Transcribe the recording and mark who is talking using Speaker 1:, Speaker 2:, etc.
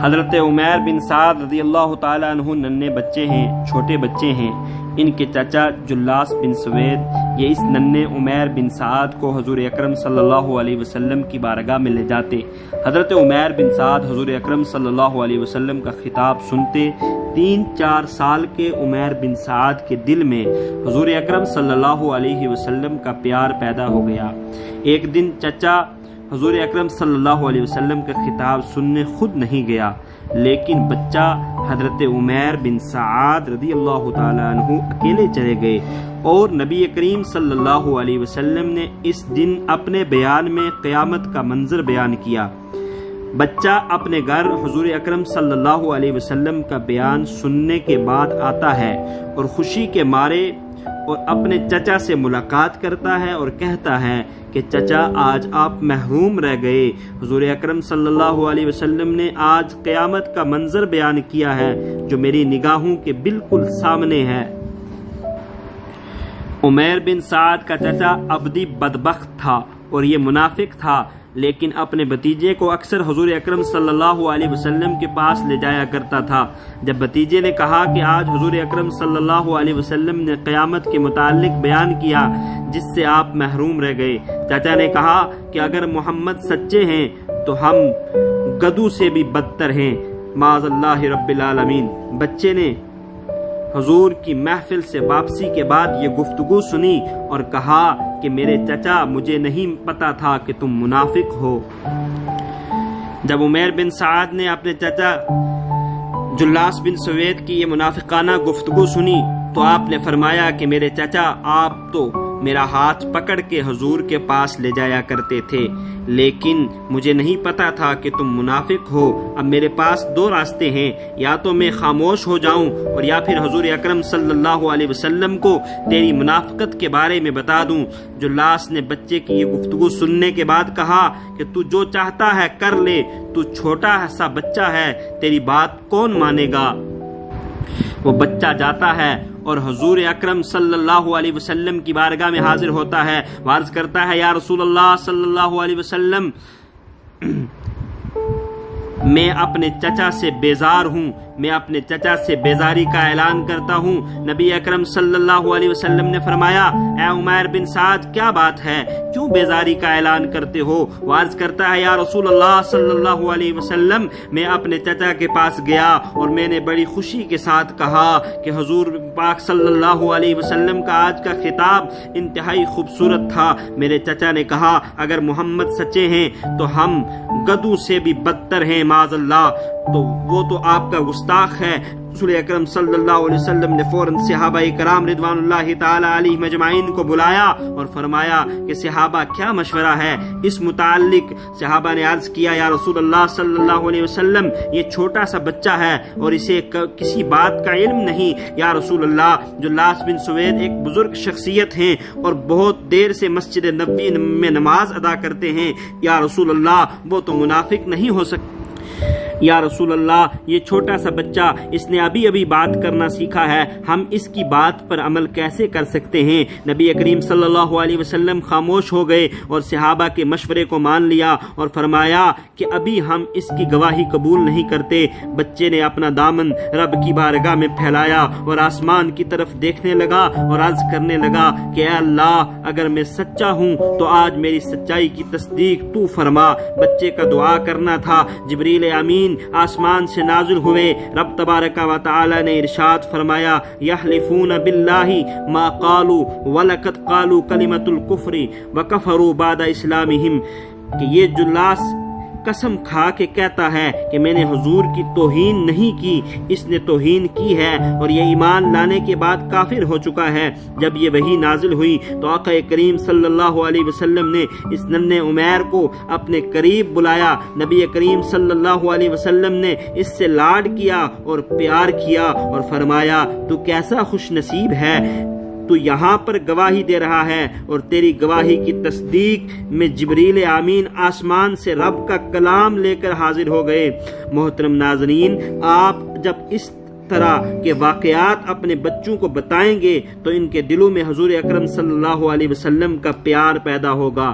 Speaker 1: حضرت عمیر بن سعد رضی اللہ تعالیٰ عنہ ننھے بچے ہیں، چھوٹے بچے ہیں۔ ان کے چچا جلاس بن سوید یہ اس ننھے عمیر بن سعد کو حضور اکرم صلی اللہ علیہ وسلم کی بارگاہ میں لے جاتے۔ حضرت عمیر بن سعد حضور اکرم صلی اللہ علیہ وسلم کا خطاب سنتے 3-4 سال کے عمیر بن سعد کے دل میں حضور اکرم صلی اللہ علیہ وسلم کا پیار پیدا ہو گیا۔ ایک دن چچا حضور اکرم صلی اللہ علیہ وسلم کا خطاب سننے خود نہیں گیا، لیکن بچہ حضرت عمیر بن سعد رضی اللہ تعالیٰ عنہ اکیلے چلے گئے، اور نبی کریم صلی اللہ علیہ وسلم نے اس دن اپنے بیان میں قیامت کا منظر بیان کیا۔ بچہ اپنے گھر حضور اکرم صلی اللہ علیہ وسلم کا بیان سننے کے بعد آتا ہے اور خوشی کے مارے اور اپنے چچا سے ملاقات کرتا ہے اور کہتا ہے کہ چچا آج آپ محروم رہ گئے۔ حضور اکرم صلی اللہ علیہ وسلم نے آج قیامت کا منظر بیان کیا ہے جو میری نگاہوں کے بالکل سامنے ہے۔ عمیر بن سعد کا چچا ابدی بدبخت تھا اور یہ منافق تھا، لیکن اپنے بھتیجے کو اکثر حضور اکرم صلی اللہ علیہ وسلم کے پاس لے جایا کرتا تھا۔ جب بھتیجے نے کہا کہ آج حضور اکرم صلی اللہ علیہ وسلم نے قیامت کے متعلق بیان کیا جس سے آپ محروم رہ گئے، چچا نے کہا کہ اگر محمد سچے ہیں تو ہم گدھوں سے بھی بدتر ہیں، معاذ اللہ رب العالمین۔ بچے نے حضور کی محفل سے واپسی کے بعد یہ گفتگو سنی اور کہا کہ میرے چچا مجھے نہیں پتا تھا کہ تم منافق ہو۔ جب عمیر بن سعد نے اپنے چچا جلاس بن سوید کی یہ منافقانہ گفتگو سنی تو آپ نے فرمایا کہ میرے چچا آپ تو میرا ہاتھ پکڑ کے حضور کے پاس لے جایا کرتے تھے، لیکن مجھے نہیں پتا تھا کہ تم منافق ہو۔ اب میرے پاس 2 راستے ہیں، یا تو میں خاموش ہو جاؤں اور یا پھر حضور اکرم صلی اللہ علیہ وسلم کو تیری منافقت کے بارے میں بتا دوں۔ جلاس نے بچے کی یہ گفتگو سننے کے بعد کہا کہ تو جو چاہتا ہے کر لے، تو چھوٹا سا بچہ ہے، تیری بات کون مانے گا۔ وہ بچہ جاتا ہے اور حضور اکرم صلی اللہ علیہ وسلم کی بارگاہ میں حاضر ہوتا ہے، عرض کرتا ہے یا رسول اللہ صلی اللہ علیہ وسلم، میں اپنے چچا سے بیزار ہوں، میں اپنے چچا سے بیزاری کا اعلان کرتا ہوں۔ نبی اکرم صلی اللہ علیہ وسلم نے فرمایا اے عمیر بن سعد کیا بات ہے، کیوں بیزاری کا اعلان کرتے ہو؟ وہ عرض کرتا ہے یا رسول اللہ صلی اللہ علیہ وسلم، میں اپنے چچا کے پاس گیا اور میں نے بڑی خوشی کے ساتھ کہا کہ حضور پاک صلی اللہ علیہ وسلم کا آج کا خطاب انتہائی خوبصورت تھا۔ میرے چچا نے کہا اگر محمد سچے ہیں تو ہم گدھوں سے بھی بدتر ہیں، معاذ اللہ، تو وہ تو آپ کا گستاخ ہے۔ رسول اکرم صلی اللہ علیہ وسلم نے فوراً صحابہ کرام رضوان اللہ تعالی علیہ مجمعین کو بلایا اور فرمایا کہ صحابہ کیا مشورہ ہے اس متعلق۔ صحابہ نے عرض کیا یا رسول اللہ صلی اللہ علیہ وسلم، یہ چھوٹا سا بچہ ہے اور اسے کسی بات کا علم نہیں۔ یا رسول اللہ، جلاس بن سوید ایک بزرگ شخصیت ہیں اور بہت دیر سے مسجد نبوی میں نماز ادا کرتے ہیں۔ یا رسول اللہ، وہ تو منافق نہیں ہو سکتے۔ یا رسول اللہ، یہ چھوٹا سا بچہ، اس نے ابھی بات کرنا سیکھا ہے، ہم اس کی بات پر عمل کیسے کر سکتے ہیں؟ نبی کریم صلی اللہ علیہ وسلم خاموش ہو گئے اور صحابہ کے مشورے کو مان لیا اور فرمایا کہ ابھی ہم اس کی گواہی قبول نہیں کرتے۔ بچے نے اپنا دامن رب کی بارگاہ میں پھیلایا اور آسمان کی طرف دیکھنے لگا اور عرض کرنے لگا کہ اے اللہ، اگر میں سچا ہوں تو آج میری سچائی کی تصدیق تو فرما۔ بچے کا دعا کرنا تھا، جبریل امین آسمان سے نازل ہوئے۔ رب تبارک و تعالی نے ارشاد فرمایا یحلفون باللہ ما قالوا ولقد قالوا کلمۃ الکفر وکفروا بعد اسلامہم، کہ یہ جلاس قسم کھا کے کہتا ہے کہ میں نے حضور کی توہین نہیں کی، اس نے توہین کی ہے اور یہ ایمان لانے کے بعد کافر ہو چکا ہے۔ جب یہ وحی نازل ہوئی تو آقا کریم صلی اللہ علیہ وسلم نے اس ننھے عمیر کو اپنے قریب بلایا۔ نبی کریم صلی اللہ علیہ وسلم نے اس سے لاڈ کیا اور پیار کیا اور فرمایا تو کیسا خوش نصیب ہے، تو یہاں پر گواہی دے رہا ہے اور تیری گواہی کی تصدیق میں جبریل امین آسمان سے رب کا کلام لے کر حاضر ہو گئے۔ محترم ناظرین، آپ جب اس طرح کے واقعات اپنے بچوں کو بتائیں گے تو ان کے دلوں میں حضور اکرم صلی اللہ علیہ وسلم کا پیار پیدا ہوگا۔